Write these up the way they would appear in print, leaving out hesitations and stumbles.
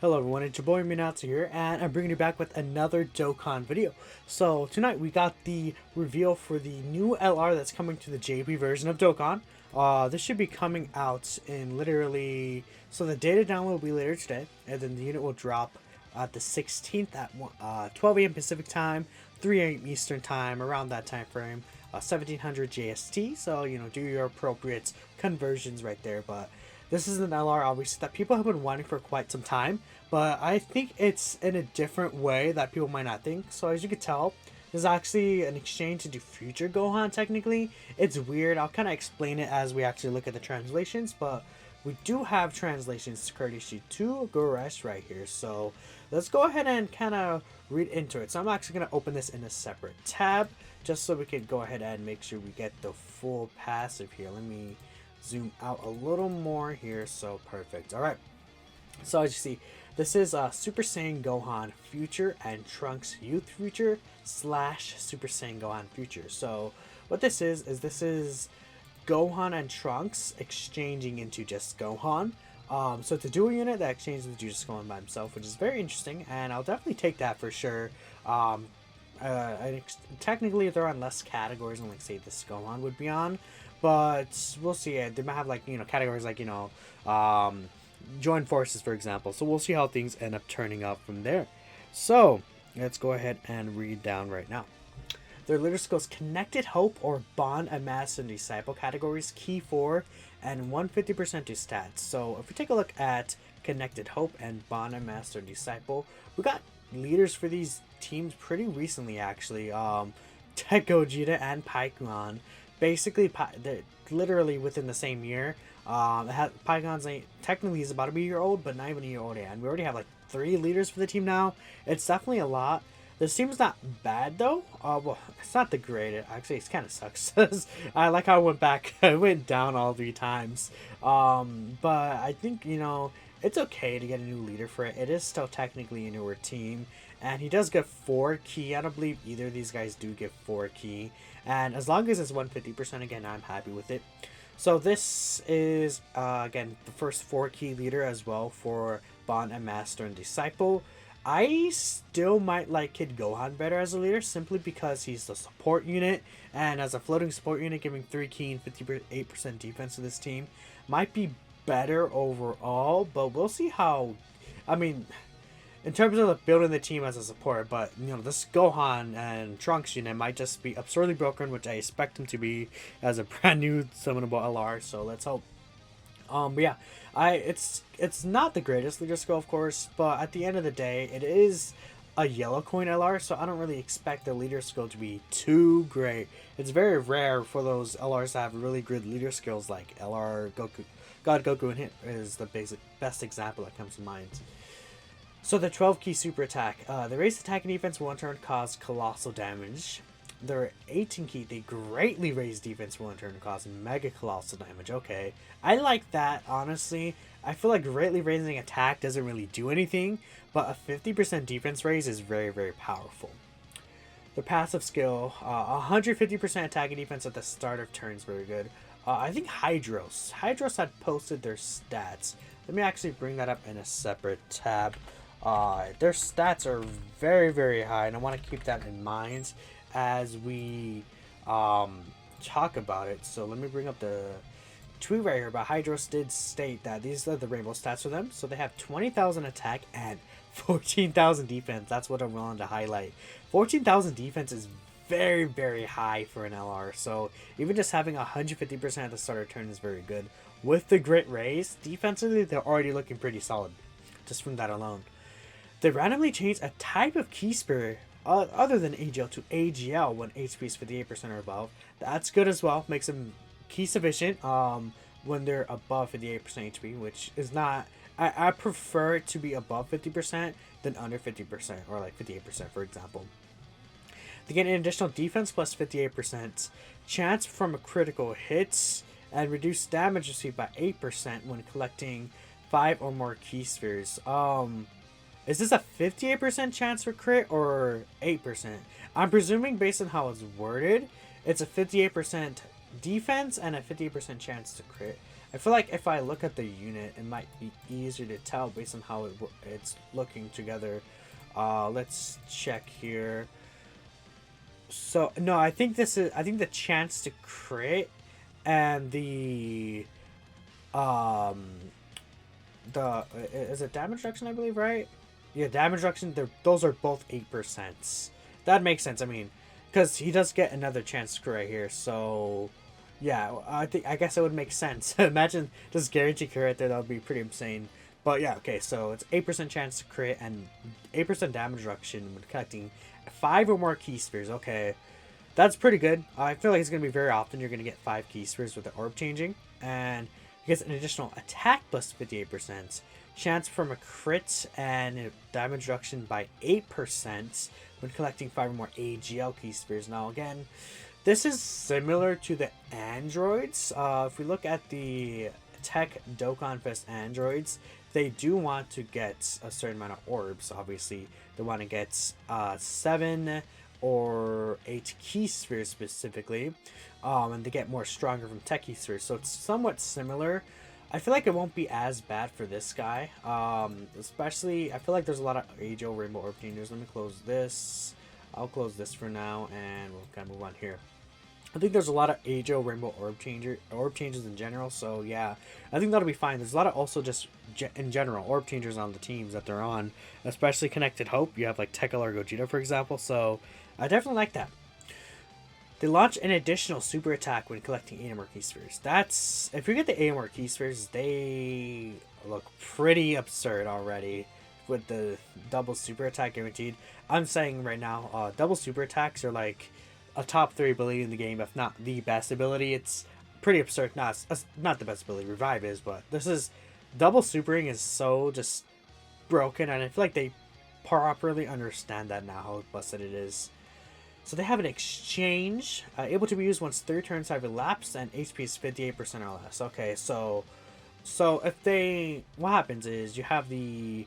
Hello everyone, it's your boy Minato here, and I'm bringing you back with another Dokkan video. So tonight we got the reveal for the new LR that's coming to the JP version of Dokkan. This should be coming out in literally, so the data download will be later today, and then the unit will drop the 16th at 12 a.m. Pacific time, 3 a.m. Eastern time, around that time frame, 1700 JST. So do your appropriate conversions right there, but. This is an LR, obviously, that people have been wanting for quite some time, but I think it's in a different way that people might not think. So as you can tell, there's actually an exchange into future Gohan, technically. It's weird. I'll kind of explain it as we actually look at the translations, but we do have translations courtesy to Goresh right here. So let's go ahead and kind of read into it. So I'm actually going to open this in a separate tab, just so we can go ahead and make sure we get the full passive here. Let me zoom out a little more here. So perfect. All right, so as you see, this is Super Saiyan Gohan Future and Trunks Youth Future / Super Saiyan Gohan Future. So what this is Gohan and Trunks exchanging into just Gohan. So it's a dual unit that exchanges into just Gohan by himself, which is very interesting, and I'll definitely take that for sure. Technically they're on less categories than, like, say, this Gohan would be on, but we'll see. They might have, like, categories like, join forces, for example. So we'll see how things end up turning out from there. So let's go ahead and read down right now. Their leader skills: Connected Hope or Bond and Master and Disciple categories, Key 4, and 150% to stats. So if we take a look at Connected Hope and Bond and Master and Disciple, we got leaders for these teams pretty recently, actually. Tech Gogeta and Paikon. Basically, they're literally within the same year. Paikon's technically he's about to be a year old, but not even a year old yet. And we already have like 3 leaders for the team now. It's definitely a lot. This team's not bad though. Well, it's not the greatest. Actually, it kind of sucks. I like how I went back. I went down all 3 times. But I think it's okay to get a new leader for it. It is still technically a newer team, and he does get 4 key. I don't believe either of these guys do get 4 key, and as long as it's 150%, again, I'm happy with it. So this is again the first 4 key leader as well for Bond and Master and Disciple. I still might like Kid Gohan better as a leader, simply because he's the support unit, and as a floating support unit, giving 3 key and 58% defense to this team might be better overall. But we'll see how. I mean, in terms of building the team as a support, but this Gohan and Trunks unit might just be absurdly broken, which I expect him to be as a brand new summonable LR. So let's hope. But yeah, it's not the greatest leader skill, of course, but at the end of the day, it is a yellow coin LR, so I don't really expect the leader skill to be too great. It's very rare for those LRs to have really good leader skills, like LR Goku. God Goku and Hit is the best example that comes to mind. So the 12 key super attack, they raise attack and defense 1 turn, cause colossal damage. Their 18 key, they greatly raise defense 1 turn, cause mega colossal damage. Okay, I like that, honestly. I feel like greatly raising attack doesn't really do anything, but a 50% defense raise is very, very powerful. The passive skill, 150% attack and defense at the start of turns, very good. I think Hydros had posted their stats. Let me actually bring that up in a separate tab. Their stats are very, very high, and I want to keep that in mind as we talk about it. So let me bring up the tweet right here. But Hydros did state that these are the rainbow stats for them. So they have 20,000 attack and 14,000 defense. That's what I'm willing to highlight. 14,000 defense is very, very high for an LR. So even just having 150% at the start of turn is very good. With the grit raise, defensively they're already looking pretty solid, just from that alone. They randomly change a type of key spirit other than AGL to AGL when HP is 58% or above. That's good as well. Makes them key sufficient when they're above 58% HP, which is not. I prefer it to be above 50% than under 50%, or like 58%, for example. They get an additional defense plus 58%, chance from a critical hit, and reduce damage received by 8% when collecting 5 or more key spheres. Is this a 58% chance for crit or 8%? I'm presuming, based on how it's worded, it's a 58% defense and a 58% chance to crit. I feel like if I look at the unit, it might be easier to tell based on how it's looking together. Let's check here. So no, I think the chance to crit and um the is it damage reduction, I believe, right? Yeah, damage reduction. Those are both 8%. That makes sense. I mean, because he does get another chance to crit right here. So yeah, I guess it would make sense. Imagine just guarantee crit right there. That would be pretty insane. But yeah, okay. So it's 8% chance to crit and 8% damage reduction when collecting 5 or more key spheres. Okay, that's pretty good. I feel like it's gonna be very often you're gonna get 5 key spheres with the orb changing, and he gets an additional attack plus 58%, chance from a crit and damage reduction by 8% when collecting 5 or more AGL key spheres. Now again, this is similar to the androids. If we look at the Tech Dokkan Fest androids, they do want to get a certain amount of orbs. Obviously, they want to get 7 or 8 key spheres specifically, and they get more stronger from tech key spheres. So it's somewhat similar. I feel like it won't be as bad for this guy. Especially, I feel like there's a lot of AGO Rainbow Orb Changers. Let me close this. I'll close this for now, and we'll kind of move on here. I think there's a lot of AGO Rainbow Orb changes in general, so yeah, I think that'll be fine. There's a lot of also just in general orb changers on the teams that they're on, especially Connected Hope. You have like Tekka or Gogeta, for example, so I definitely like that. They launch an additional super attack when collecting AMR key spheres. That's, if you get the AMR key spheres, they look pretty absurd already with the double super attack guaranteed. I'm saying right now, double super attacks are like a top 3 ability in the game, if not the best ability. It's pretty absurd. Not the best ability, Revive is, but this is, double supering is so just broken, and I feel like they properly understand that now, how busted it is. So they have an exchange, able to be used once 3 turns have elapsed and HP is 58% or less. Okay, so if they, what happens is you have a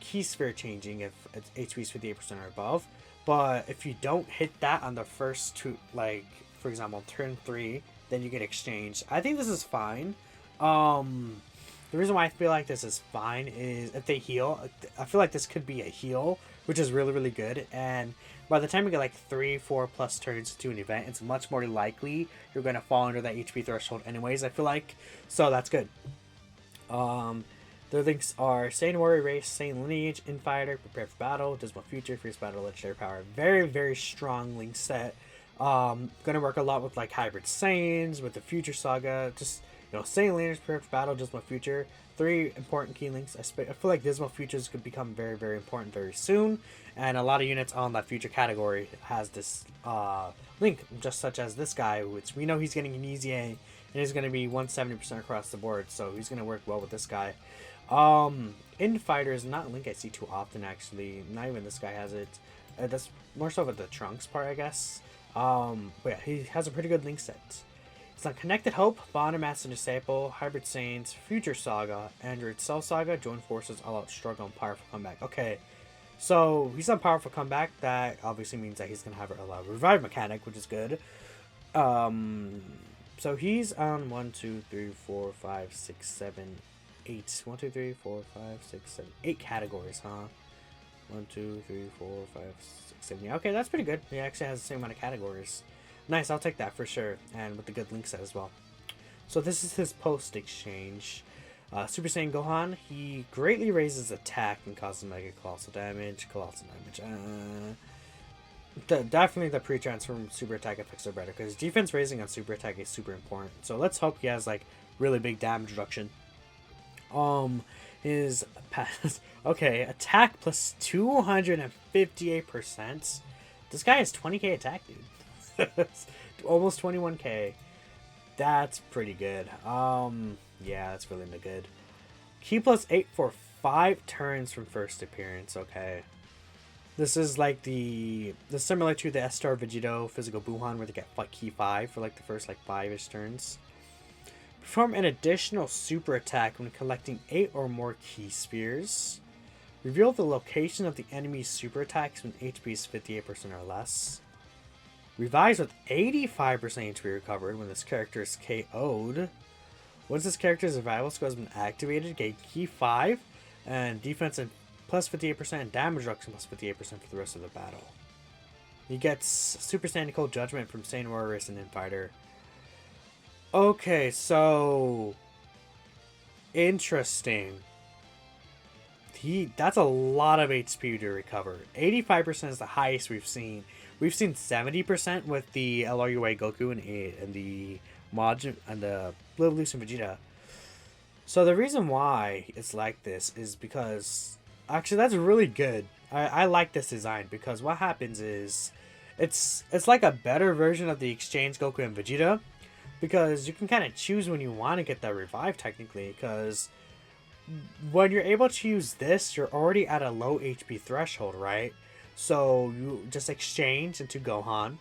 key sphere changing if it's HP is 58% or above, but if you don't hit that on the first 2, like for example turn 3, then you get exchanged. I think this is fine. The reason why I feel like this is fine is if they heal, I feel like this could be a heal, which is really, really good. And by the time you get like 3-4 plus turns to an event, it's much more likely you're going to fall under that HP threshold anyways, I feel like. So that's good. Their links are Saiyan Warrior Race, Saiyan Lineage, Infighter, Prepare for Battle, Dismal Future, Fierce Battle, Legendary Power. Very, very strong link set. Gonna work a lot with like Hybrid Saiyans, with the Future Saga, just, you know, Saiyan Lineage, Prepare for Battle, Dismal Future. 3 important key links. I feel like Dismal Futures could become very, very important very soon, and a lot of units on that future category has this link, just such as this guy, which we know he's getting an easy A, and he's going to be 170% across the board, so he's going to work well with this guy. Infighter is not a link I see too often, actually. Not even this guy has it. That's more so with the Trunks part, I guess. But yeah, he has a pretty good link set. It's on Connected Hope, Bond and Master Disciple, Hybrid Saints, Future Saga, Android Cell Saga, Join Forces, All Out Struggle, and Powerful Comeback. Okay, so he's on Powerful Comeback. That obviously means that he's going to have a revive mechanic, which is good. So he's on 1, 2, 3, 4, 5, 6, 7, 8. 1, 2, 3, 4, 5, 6, 7, 8 categories, huh? 1, 2, 3, 4, 5, 6, 7. Yeah, okay, that's pretty good. He actually has the same amount of categories. Nice, I'll take that for sure, and with the good link set as well. So this is his post exchange. Super Saiyan Gohan, he greatly raises attack and causes mega colossal damage. Definitely the pre-transform super attack effects are better, because defense raising on super attack is super important. So let's hope he has like really big damage reduction. His pass, okay, attack plus 258%. This guy has 20k attack, dude. Almost 21k. That's pretty good. Yeah, that's really good. Key plus 8 for 5 turns from first appearance. Okay, this is like the similar to the S-Star Vegito Physical Buhan, where they get like key 5 for like the first like 5ish turns. Perform an additional super attack when collecting 8 or more key spheres. Reveal the location of the enemy's super attacks when HP is 58% or less. Revives with 85% HP recovered when this character is KO'd. Once this character's survival skill has been activated, get key 5 and defense and plus 58% and damage reduction plus 58% for the rest of the battle. He gets Super Saiyan Cold Judgment from Saiyan Warriors and Infighter. Okay, so interesting. That's a lot of HP to recover. 85% is the highest we've seen. We've seen 70% with the LRUA Goku and the Majin and the Blue Loose and Vegeta. So the reason why it's like this is because actually that's really good. I like this design because what happens is it's like a better version of the Exchange Goku and Vegeta because you can kind of choose when you want to get that revive technically because when you're able to use this, you're already at a low HP threshold, right? So you just exchange into Gohan.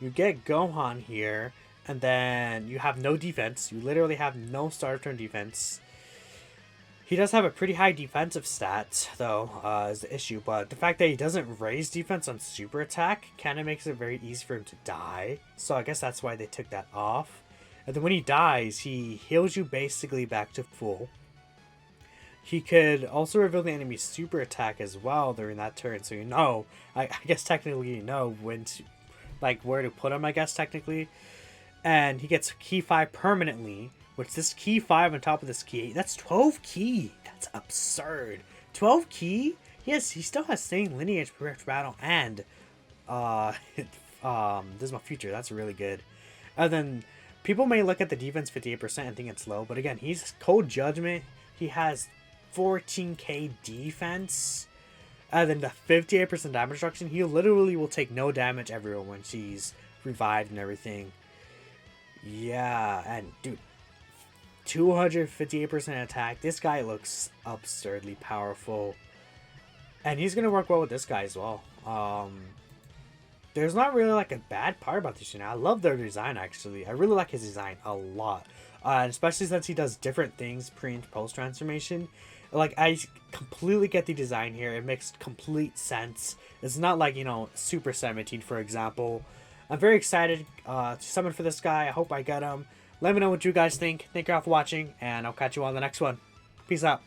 You get Gohan here, and then you have no defense. You literally have no start turn defense. He does have a pretty high defensive stat, though, is the issue. But the fact that he doesn't raise defense on super attack kind of makes it very easy for him to die. So I guess that's why they took that off. And then when he dies, he heals you basically back to full. He could also reveal the enemy's super attack as well during that turn, so you know, I guess technically you know when to, like where to put him, I guess technically. And he gets key 5 permanently, which this key 5 on top of this key 8, that's 12 key. That's absurd. 12 key? Yes, he still has Saiyan lineage for battle and Dismal Future. That's really good. And then people may look at the defense 58% and think it's low, but again, he's Cold Judgment. He has 14k defense, and then the 58% damage reduction. He literally will take no damage everywhere when she's revived and everything. Yeah, and dude, 258% attack. This guy looks absurdly powerful, and he's gonna work well with this guy as well. There's not really like a bad part about this unit. I love their design actually. I really like his design a lot, especially since he does different things pre and post transformation. Like, I completely get the design here. It makes complete sense. It's not like, you know, Super 17, for example. I'm very excited to summon for this guy. I hope I get him. Let me know what you guys think. Thank you all for watching, and I'll catch you on the next one. Peace out.